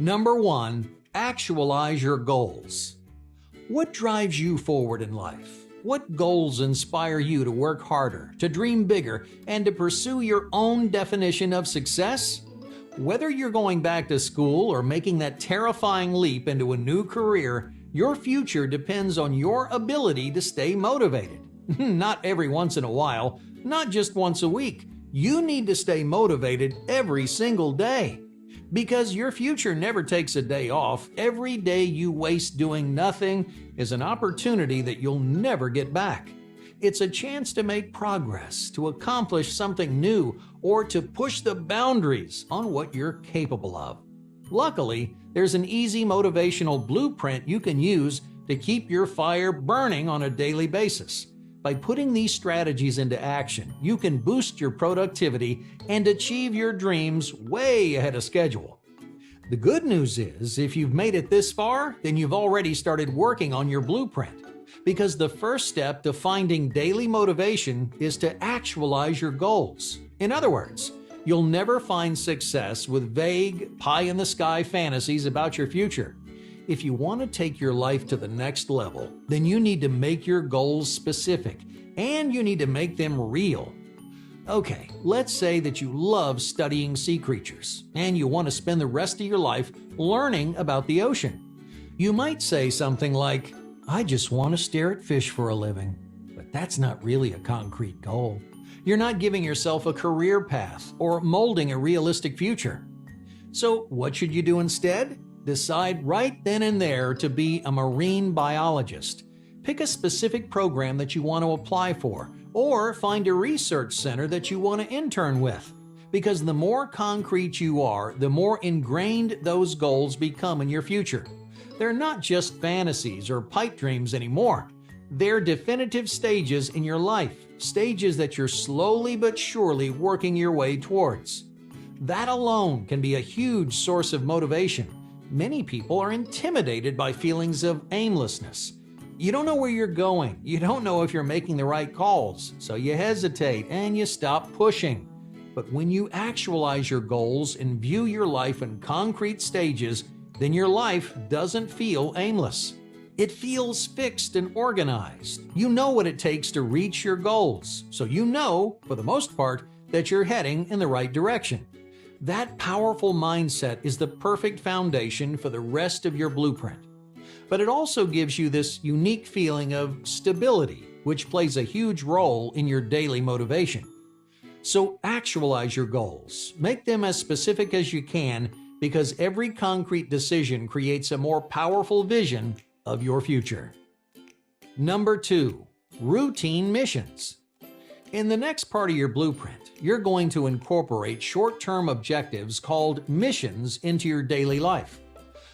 Number 1. Actualize your goals. What drives you forward in life? What goals inspire you to work harder, to dream bigger, and to pursue your own definition of success? Whether you're going back to school or making that terrifying leap into a new career, your future depends on your ability to stay motivated. Not every once in a while, not just once a week. You need to stay motivated every single day. Because your future never takes a day off, every day you waste doing nothing is an opportunity that you'll never get back. It's a chance to make progress, to accomplish something new, or to push the boundaries on what you're capable of. Luckily, there's an easy motivational blueprint you can use to keep your fire burning on a daily basis. By putting these strategies into action, you can boost your productivity and achieve your dreams way ahead of schedule. The good news is, if you've made it this far, then you've already started working on your blueprint. Because the first step to finding daily motivation is to actualize your goals. In other words, you'll never find success with vague, pie-in-the-sky fantasies about your future. If you want to take your life to the next level, then you need to make your goals specific, and you need to make them real. Okay, let's say that you love studying sea creatures, and you want to spend the rest of your life learning about the ocean. You might say something like, "I just want to stare at fish for a living." But that's not really a concrete goal. You're not giving yourself a career path or molding a realistic future. So what should you do instead? Decide right then and there to be a marine biologist. Pick a specific program that you want to apply for, or find a research center that you want to intern with. Because the more concrete you are, the more ingrained those goals become in your future. They're not just fantasies or pipe dreams anymore. They're definitive stages in your life, stages that you're slowly but surely working your way towards. That alone can be a huge source of motivation. Many people are intimidated by feelings of aimlessness. You don't know where you're going. You don't know if you're making the right calls, so you hesitate and you stop pushing. But when you actualize your goals and view your life in concrete stages, then your life doesn't feel aimless. It feels fixed and organized. You know what it takes to reach your goals, so you know, for the most part, that you're heading in the right direction. That powerful mindset is the perfect foundation for the rest of your blueprint. But it also gives you this unique feeling of stability, which plays a huge role in your daily motivation. So actualize your goals. Make them as specific as you can, because every concrete decision creates a more powerful vision of your future. Number 2. Routine missions. In the next part of your blueprint, you're going to incorporate short-term objectives called missions into your daily life.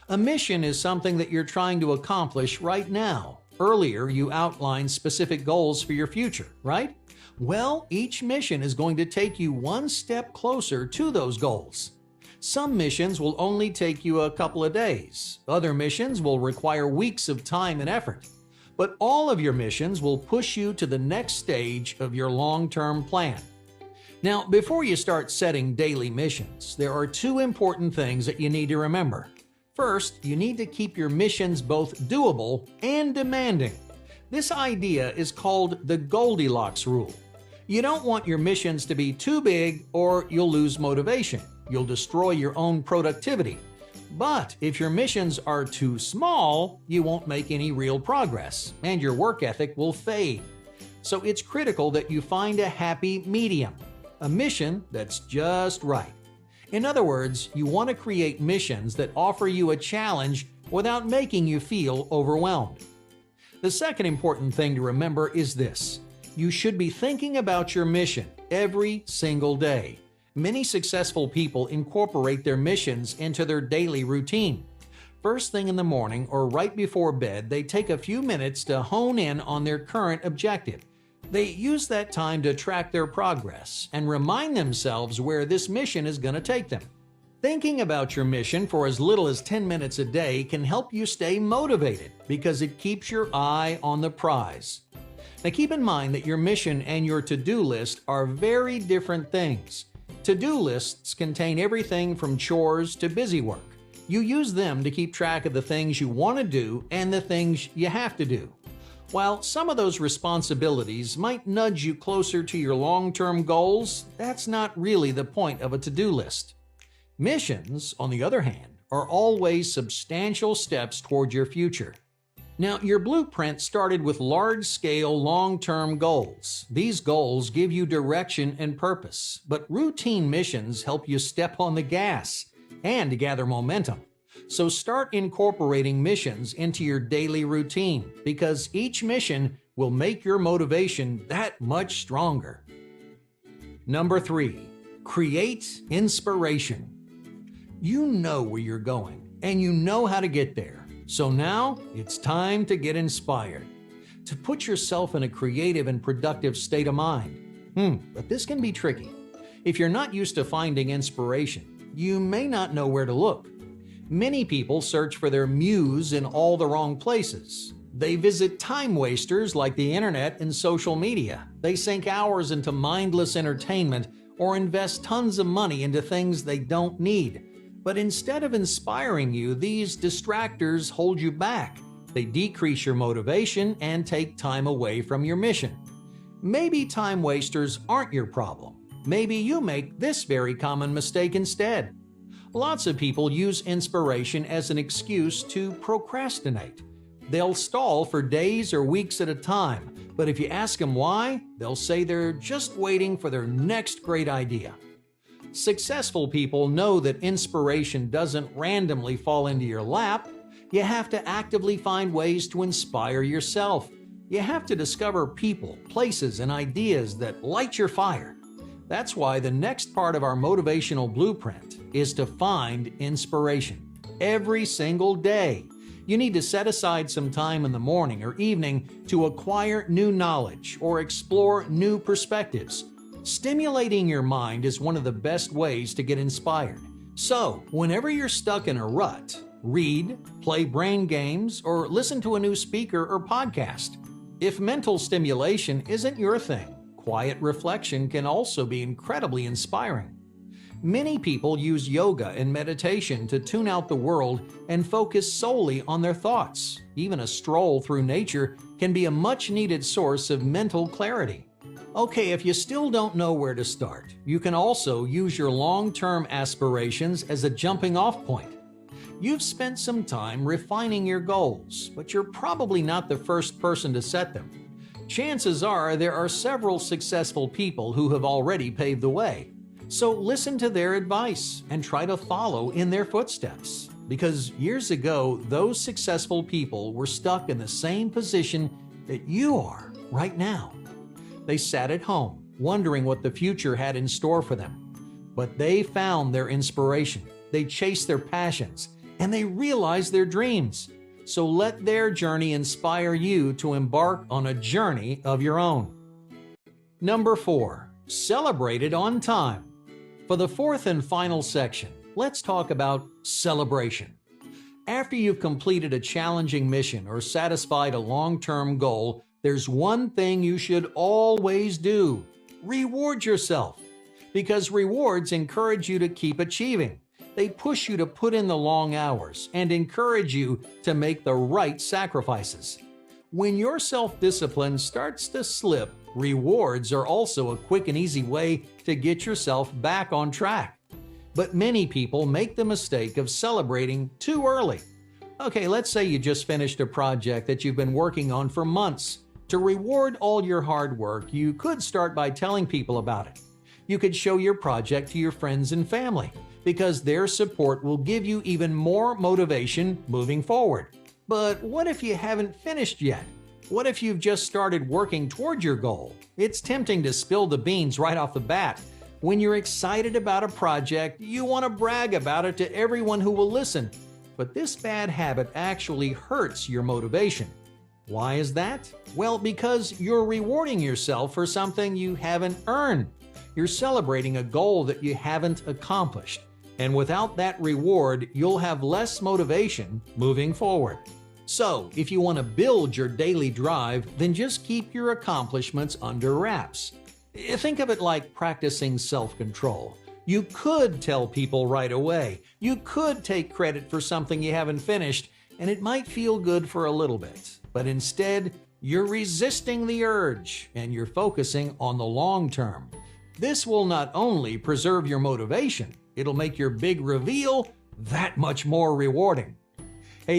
A mission is something that you're trying to accomplish right now. Earlier, you outlined specific goals for your future, right? Well, each mission is going to take you one step closer to those goals. Some missions will only take you a couple of days. Other missions will require weeks of time and effort. But all of your missions will push you to the next stage of your long-term plan. Now, before you start setting daily missions, there are two important things that you need to remember. First, you need to keep your missions both doable and demanding. This idea is called the Goldilocks rule. You don't want your missions to be too big or you'll lose motivation. You'll destroy your own productivity. But if your missions are too small, you won't make any real progress, and your work ethic will fade. So it's critical that you find a happy medium, a mission that's just right. In other words, you want to create missions that offer you a challenge without making you feel overwhelmed. The second important thing to remember is this: you should be thinking about your mission every single day. Many successful people incorporate their missions into their daily routine. First thing in the morning or right before bed, they take a few minutes to hone in on their current objective. They use that time to track their progress and remind themselves where this mission is going to take them. Thinking about your mission for as little as 10 minutes a day can help you stay motivated because it keeps your eye on the prize. Now keep in mind that your mission and your to-do list are very different things. To-do lists contain everything from chores to busy work. You use them to keep track of the things you want to do and the things you have to do. While some of those responsibilities might nudge you closer to your long-term goals, that's not really the point of a to-do list. Missions, on the other hand, are always substantial steps toward your future. Now, your blueprint started with large-scale, long-term goals. These goals give you direction and purpose, but routine missions help you step on the gas and gather momentum. So start incorporating missions into your daily routine, because each mission will make your motivation that much stronger. Number 3, create inspiration. You know where you're going, and you know how to get there. So now it's time to get inspired, to put yourself in a creative and productive state of mind. But this can be tricky. If you're not used to finding inspiration, you may not know where to look. Many people search for their muse in all the wrong places. They visit time wasters like the internet and social media. They sink hours into mindless entertainment or invest tons of money into things they don't need. But instead of inspiring you, these distractors hold you back. They decrease your motivation and take time away from your mission. Maybe time wasters aren't your problem. Maybe you make this very common mistake instead. Lots of people use inspiration as an excuse to procrastinate. They'll stall for days or weeks at a time, but if you ask them why, they'll say they're just waiting for their next great idea. Successful people know that inspiration doesn't randomly fall into your lap. You have to actively find ways to inspire yourself. You have to discover people, places, and ideas that light your fire. That's why the next part of our motivational blueprint is to find inspiration. Every single day, you need to set aside some time in the morning or evening to acquire new knowledge or explore new perspectives. Stimulating your mind is one of the best ways to get inspired. So, whenever you're stuck in a rut, read, play brain games, or listen to a new speaker or podcast. If mental stimulation isn't your thing, quiet reflection can also be incredibly inspiring. Many people use yoga and meditation to tune out the world and focus solely on their thoughts. Even a stroll through nature can be a much-needed source of mental clarity. Okay, if you still don't know where to start, you can also use your long-term aspirations as a jumping-off point. You've spent some time refining your goals, but you're probably not the first person to set them. Chances are there are several successful people who have already paved the way. So listen to their advice and try to follow in their footsteps. Because years ago, those successful people were stuck in the same position that you are right now. They sat at home, wondering what the future had in store for them. But they found their inspiration, they chased their passions, and they realized their dreams. So let their journey inspire you to embark on a journey of your own. Number 4, celebrate it on time. For the fourth and final section, let's talk about celebration. After you've completed a challenging mission or satisfied a long-term goal, there's one thing you should always do: reward yourself. Because rewards encourage you to keep achieving. They push you to put in the long hours and encourage you to make the right sacrifices. When your self-discipline starts to slip, rewards are also a quick and easy way to get yourself back on track. But many people make the mistake of celebrating too early. Okay, let's say you just finished a project that you've been working on for months. To reward all your hard work, you could start by telling people about it. You could show your project to your friends and family, because their support will give you even more motivation moving forward. But what if you haven't finished yet? What if you've just started working toward your goal? It's tempting to spill the beans right off the bat. When you're excited about a project, you want to brag about it to everyone who will listen. But this bad habit actually hurts your motivation. Why is that? Well, because you're rewarding yourself for something you haven't earned. You're celebrating a goal that you haven't accomplished. And without that reward, you'll have less motivation moving forward. So, if you want to build your daily drive, then just keep your accomplishments under wraps. Think of it like practicing self-control. You could tell people right away. You could take credit for something you haven't finished, and it might feel good for a little bit. But instead, you're resisting the urge and you're focusing on the long term. This will not only preserve your motivation, it'll make your big reveal that much more rewarding.